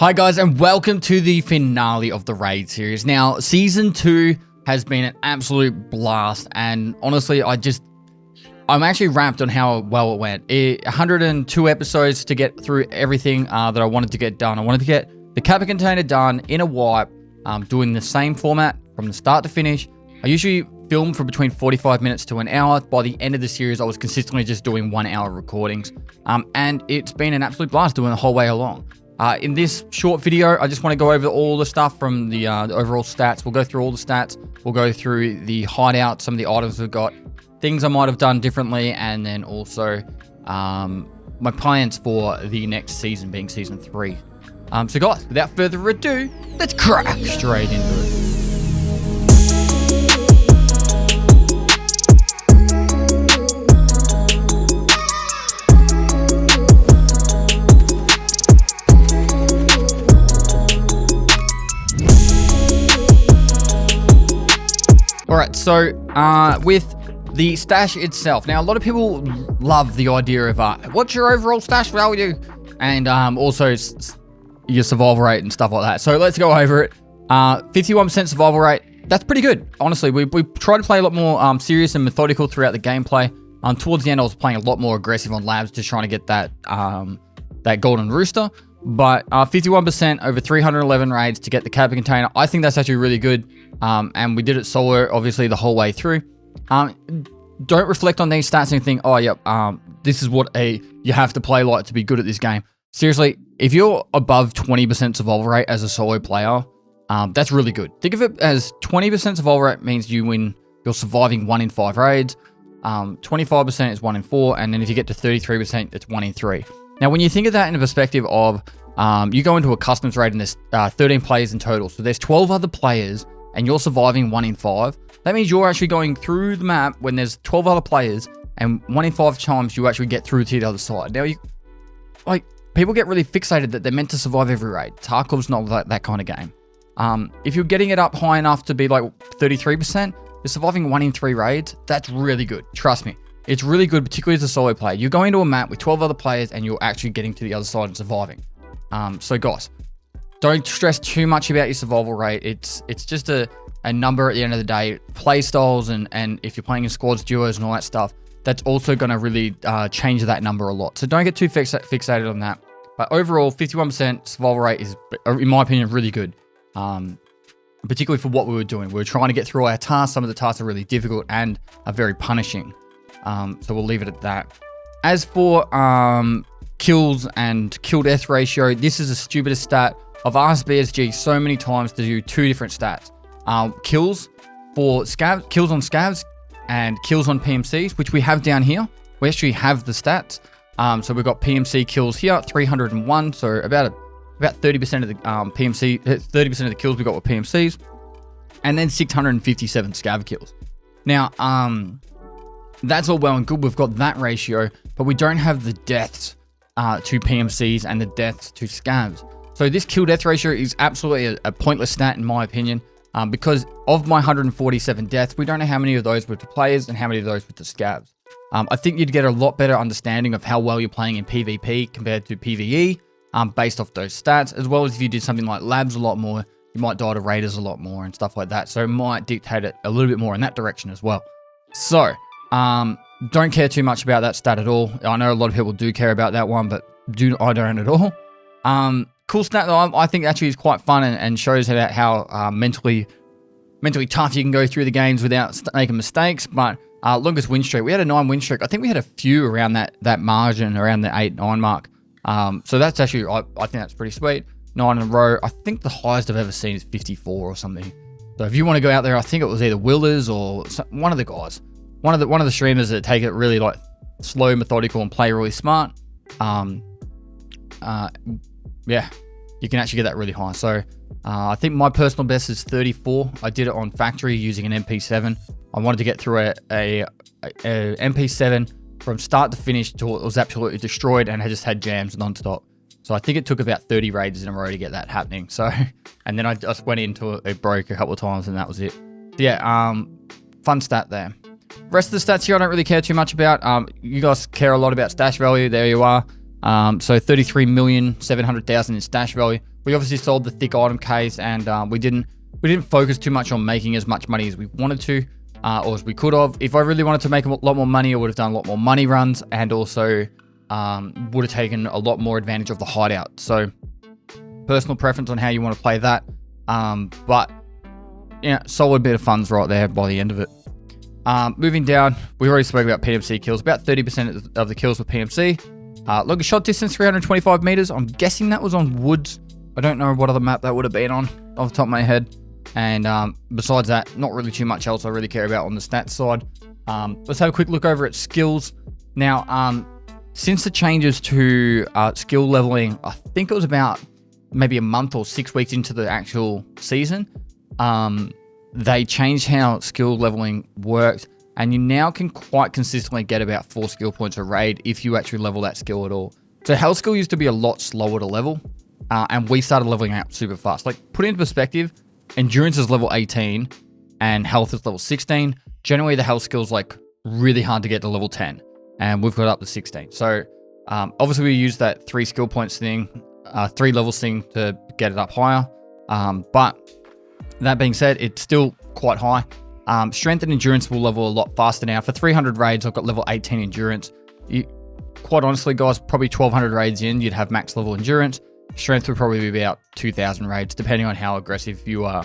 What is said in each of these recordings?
Hi guys, and welcome to the finale of the Raid series. Now, Season 2 has been an absolute blast, and honestly, I'm actually rapt on how well it went. 102 episodes to get through everything that I wanted to get done. I wanted to get the Kappa container done in a wipe, doing the same format from the start to finish. I usually film for between 45 minutes to an hour. By the end of the series, I was consistently just doing 1 hour recordings, and it's been an absolute blast doing the whole way along. In this short video, I just want to go over all the stuff from the overall stats. We'll go through all the stats. We'll go through the hideout, some of the items we've got, things I might have done differently, and then also my plans for the next season, being Season 3. So guys, without further ado, let's crack straight into it. Alright, so with the stash itself, now a lot of people love the idea of what's your overall stash value, and also your survival rate and stuff like that. So let's go over it. 51% survival rate, that's pretty good. Honestly, we try to play a lot more serious and methodical throughout the gameplay. Towards the end, I was playing a lot more aggressive on labs, just trying to get that that golden rooster. But 51% over 311 raids to get the Kappa container, I think that's actually really good. And we did it solo, obviously, the whole way through. Don't reflect on these stats and think, oh, yep, this is what you have to play like to be good at this game. Seriously, if you're above 20% survival rate as a solo player, that's really good. Think of it as 20% survival rate means you're surviving 1 in 5 raids. 25% is 1 in 4, and then if you get to 33%, it's 1 in 3. Now, when you think of that in the perspective of you go into a customs raid and there's 13 players in total, so there's 12 other players and you're surviving 1 in 5, that means you're actually going through the map when there's 12 other players, and 1 in 5 times you actually get through to the other side. Now, people get really fixated that they're meant to survive every raid. Tarkov's not that kind of game. If you're getting it up high enough to be like 33%, you're surviving 1 in 3 raids, that's really good. Trust me. It's really good, particularly as a solo player. You're going to a map with 12 other players and you're actually getting to the other side and surviving. So guys, don't stress too much about your survival rate. It's just a number at the end of the day. Play styles and if you're playing in squads, duos and all that stuff, that's also going to really change that number a lot. So don't get too fixated on that. But overall, 51% survival rate is, in my opinion, really good. Particularly for what we were doing. We were trying to get through our tasks. Some of the tasks are really difficult and are very punishing. So we'll leave it at that. As for kills and kill death ratio, this is the stupidest stat. I've asked BSG so many times to do 2 different stats. Kills for scavs, kills on scavs, and kills on PMCs, which we have down here. We actually have the stats. So we've got PMC kills here, 301. So about 30% of the PMC, 30% of the kills we got were PMCs, and then 657 scav kills. Now, that's all well and good. We've got that ratio, but we don't have the deaths to PMCs and the deaths to scavs. So this kill death ratio is absolutely a pointless stat in my opinion, because of my 147 deaths, we don't know how many of those were to players and how many of those were to scavs. I think you'd get a lot better understanding of how well you're playing in PvP compared to PvE, based off those stats, as well as if you did something like labs a lot more, you might die to raiders a lot more and stuff like that. So it might dictate it a little bit more in that direction as well. So, don't care too much about that stat at all. I know a lot of people do care about that one, but I don't at all. Cool stat though, I think actually is quite fun and shows how mentally tough you can go through the games without making mistakes. But longest win streak, we had a 9 win streak. I think we had a few around that margin, around the 8-9 mark. So that's actually, I think that's pretty sweet. 9 in a row. I think the highest I've ever seen is 54 or something. So if you want to go out there, I think it was either Willers or one of the guys. One of the streamers that take it really like slow, methodical, and play really smart. Yeah, you can actually get that really high. So I think my personal best is 34. I did it on factory using an MP7. I wanted to get through a MP7 from start to finish till it was absolutely destroyed and I just had jams non-stop. So I think it took about 30 raids in a row to get that happening. So, and then I just went into it broke a couple of times and that was it. But yeah, fun stat there. Rest of the stats here I don't really care too much about. You guys care a lot about stash value. There you are. So 33,700,000 in stash value. We obviously sold the thick item case, and we didn't focus too much on making as much money as we wanted to, or as we could have. If I really wanted to make a lot more money, I would have done a lot more money runs, and also would have taken a lot more advantage of the hideout. So personal preference on how you want to play that, but yeah, solid bit of funds right there by the end of it. Moving down, we already spoke about PMC kills. About 30% of the kills were PMC. Longest shot distance, 325 meters. I'm guessing that was on woods. I don't know what other map that would have been on off the top of my head. And besides that, not really too much else I really care about on the stats side. Let's have a quick look over at skills. Now, since the changes to skill leveling, I think it was about maybe a month or 6 weeks into the actual season, they changed how skill leveling worked, and you now can quite consistently get about 4 skill points a raid if you actually level that skill at all. So health skill used to be a lot slower to level, and we started leveling out super fast. Like, put it into perspective, endurance is level 18 and health is level 16. Generally, the health skill is like really hard to get to level 10, and we've got up to 16. So obviously we use that 3 skill points thing, 3 levels thing to get it up higher. But that being said, it's still quite high. Strength and endurance will level a lot faster now. For 300 raids, I've got level 18 endurance. Quite honestly, guys, probably 1200 raids in, you'd have max level endurance. Strength would probably be about 2000 raids, depending on how aggressive you are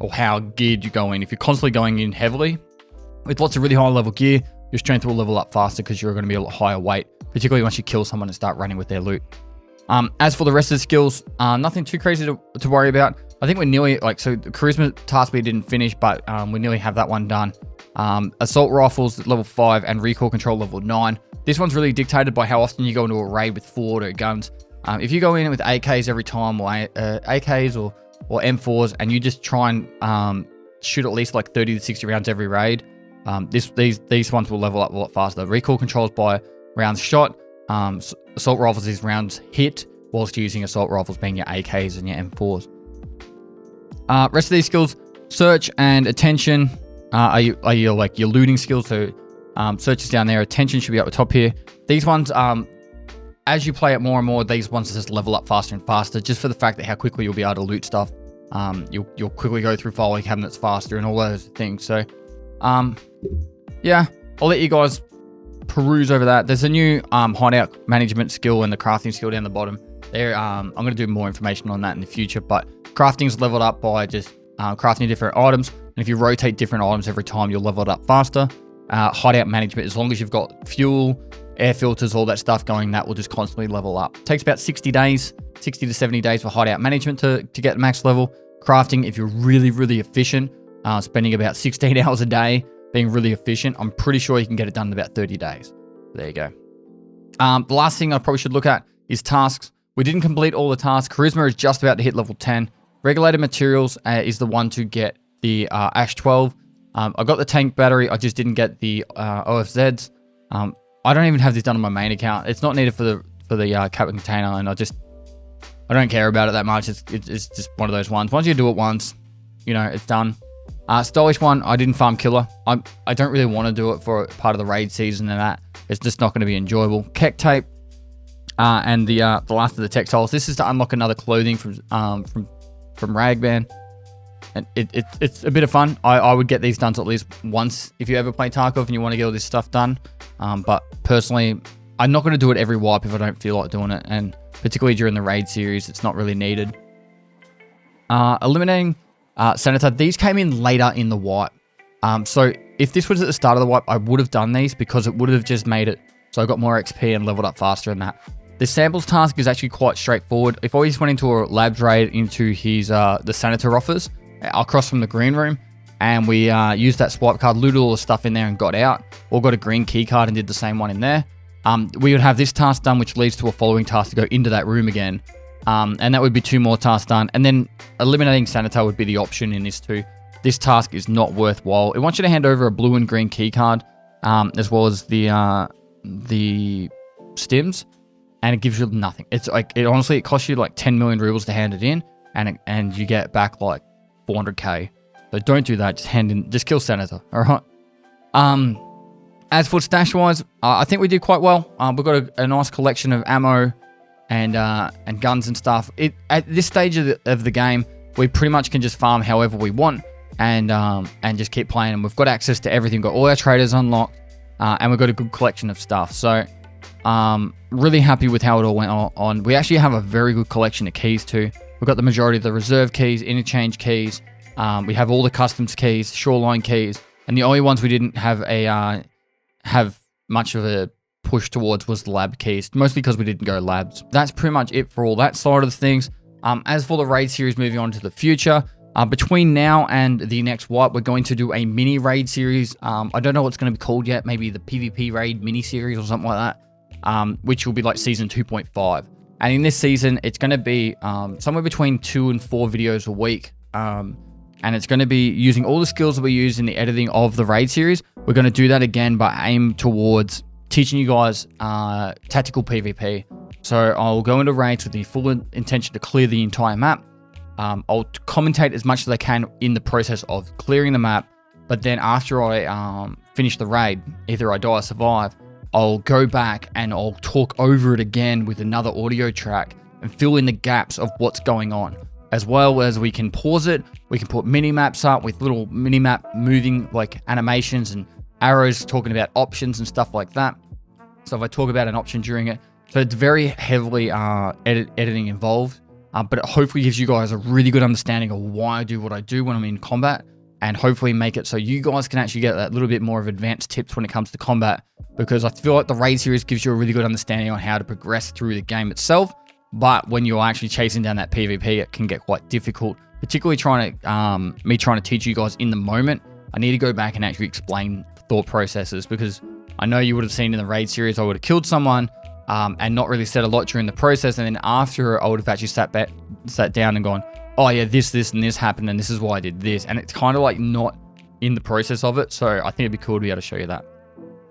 or how geared you go in. If you're constantly going in heavily with lots of really high level gear, your strength will level up faster because you're going to be a lot higher weight, particularly once you kill someone and start running with their loot. As for the rest of the skills, nothing too crazy to worry about. I think we're nearly, so the charisma task we didn't finish, but we nearly have that one done. Assault rifles level 5 and recoil control level 9. This one's really dictated by how often you go into a raid with 4 auto guns. If you go in with AKs every time, or AKs or M4s, and you just try and shoot at least like 30 to 60 rounds every raid, these ones will level up a lot faster. Recoil controls by rounds shot. Assault rifles is rounds hit, whilst using assault rifles being your AKs and your M4s. Rest of these skills, search and attention, are your like your looting skills. So search is down there, attention should be up the top here. These ones, as you play it more and more, these ones just level up faster and faster, just for the fact that how quickly you'll be able to loot stuff. You'll quickly go through filing cabinets faster and all those things. So yeah, I'll let you guys peruse over that. There's a new hideout management skill and the crafting skill down the bottom there. I'm going to do more information on that in the future, but crafting is leveled up by just crafting different items, and if you rotate different items every time, you'll level it up faster. Hideout management, as long as you've got fuel, air filters, all that stuff going, that will just constantly level up. It takes about 60 to 70 days for hideout management to get max level. Crafting, if you're really, really efficient, spending about 16 hours a day being really efficient, I'm pretty sure you can get it done in about 30 days. There you go. The last thing I probably should look at is tasks. We didn't complete all the tasks. Charisma is just about to hit level 10. Regulated materials is the one to get the Ash 12. I got the tank battery. I just didn't get the OFZs. I don't even have this done on my main account. It's not needed for the Captain Container, and I don't care about it that much. It's just one of those ones. Once you do it once, it's done. Stylish one, I didn't farm killer. I don't really want to do it for part of the raid season and that. It's just not going to be enjoyable. Keck tape, and the last of the textiles. This is to unlock another clothing from Ragband, and it's a bit of fun. I would get these done at least once if you ever play Tarkov and you want to get all this stuff done. But personally, I'm not going to do it every wipe if I don't feel like doing it, and particularly during the raid series, it's not really needed. Eliminating Senator. These came in later in the wipe. So if this was at the start of the wipe, I would have done these because it would have just made it so I got more XP and leveled up faster than that. The samples task is actually quite straightforward. If I just went into a labs raid into his the Senator offers across from the green room, and we used that swipe card, looted all the stuff in there and got out, or got a green key card and did the same one in there, we would have this task done, which leads to a following task to go into that room again. And that would be 2 more tasks done. And then eliminating Senator would be the option in this too. This task is not worthwhile. It wants you to hand over a blue and green key card, as well as the stims, and it gives you nothing. It's like, it honestly costs you like 10 million rubles to hand it in, and you get back like 400k. So don't do that. Just kill Senator. All right. As for stash wise, I think we did quite well. We've got a nice collection of ammo and guns and stuff. At this stage of the game, we pretty much can just farm however we want and just keep playing. And we've got access to everything. We've got all our traders unlocked, and we've got a good collection of stuff. So really happy with how it all went on. We actually have a very good collection of keys too. We've got the majority of the reserve keys, interchange keys. We have all the customs keys, shoreline keys, and the only ones we didn't have have much of a push towards was the lab keys, mostly because we didn't go labs. That's pretty much it for all that side of the things. As for the raid series moving on to the future, between now and the next wipe, we're going to do a mini raid series. I don't know what it's going to be called yet, maybe the PvP raid mini series or something like that, which will be like season 2.5. And in this season, it's going to be somewhere between 2 and 4 videos a week. And it's going to be using all the skills that we use in the editing of the raid series. We're going to do that again, but aim towards teaching you guys tactical PvP. So I'll go into raids with the full intention to clear the entire map. I'll commentate as much as I can in the process of clearing the map, but then after I finish the raid, either I die or survive, I'll go back and I'll talk over it again with another audio track and fill in the gaps of what's going on. As well as we can pause it, we can put mini maps up with little mini map moving like animations and arrows talking about options and stuff like that. So if I talk about an option during it, so it's very heavily editing involved, but it hopefully gives you guys a really good understanding of why I do what I do when I'm in combat, and hopefully make it so you guys can actually get that little bit more of advanced tips when it comes to combat, because I feel like the raid series gives you a really good understanding on how to progress through the game itself. But when you're actually chasing down that PvP, it can get quite difficult, particularly me trying to teach you guys in the moment. I need to go back and actually explain thought processes, because I know you would have seen in the raid series, I would have killed someone and not really said a lot during the process. And then after, I would have actually sat down and gone, oh yeah, this, and this happened, and this is why I did this. And it's kind of like not in the process of it. So I think it'd be cool to be able to show you that.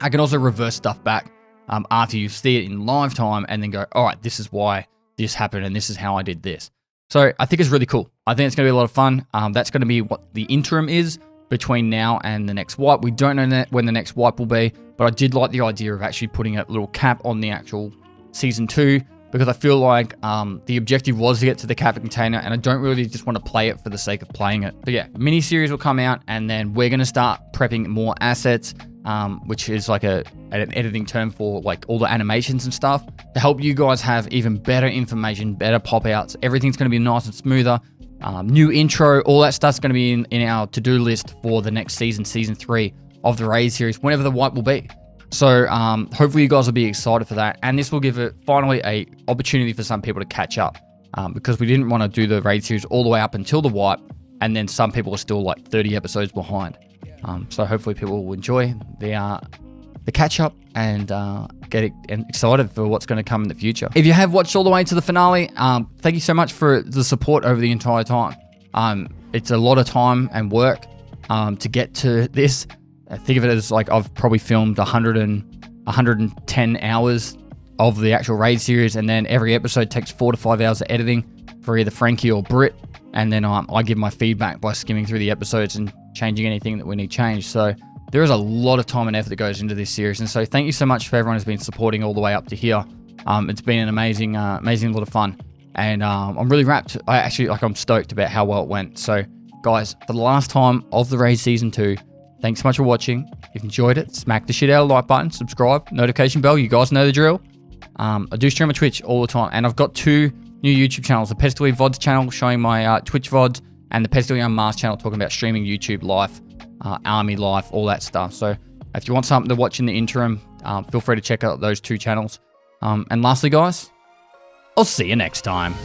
I can also reverse stuff back after you see it in live time and then go, all right, this is why this happened and this is how I did this. So I think it's really cool. I think it's going to be a lot of fun. That's going to be what the interim is between now and the next wipe. We don't know when the next wipe will be, but I did like the idea of actually putting a little cap on the actual season 2, because I feel like the objective was to get to the cap container, and I don't really just want to play it for the sake of playing it. But yeah, mini series will come out, and then we're going to start prepping more assets, which is like an editing term for like all the animations and stuff, to help you guys have even better information, better pop outs. Everything's going to be nice and smoother. New intro, all that stuff's going to be in our to-do list for the next season 3 of the raid series, whenever the wipe will be. So hopefully you guys will be excited for that, and this will give it finally a opportunity for some people to catch up, because we didn't want to do the raid series all the way up until the wipe, and then some people are still like 30 episodes behind. So hopefully people will enjoy the catch up and get excited for what's going to come in the future. If you have watched all the way to the finale, thank you so much for the support over the entire time. It's a lot of time and work to get to this. Think of it as like I've probably filmed 110 hours of the actual raid series, and then every episode takes 4 to 5 hours of editing for either Frankie or Britt, and then I give my feedback by skimming through the episodes and changing anything that we need changed. So there is a lot of time and effort that goes into this series, and so thank you so much for everyone who's been supporting all the way up to here. It's been an amazing lot of fun, and I'm really wrapped. I'm stoked about how well it went. So guys, for the last time of the raid season 2, thanks so much for watching. If you enjoyed it, smack the shit out of the like button, subscribe, notification bell. You guys know the drill. I do stream on Twitch all the time, and I've got 2 new YouTube channels: the Pestily VODs channel showing my Twitch VODs, and the Pestily Unmasked channel talking about streaming YouTube life, army life, all that stuff. So if you want something to watch in the interim, feel free to check out those 2 channels. And lastly, guys, I'll see you next time.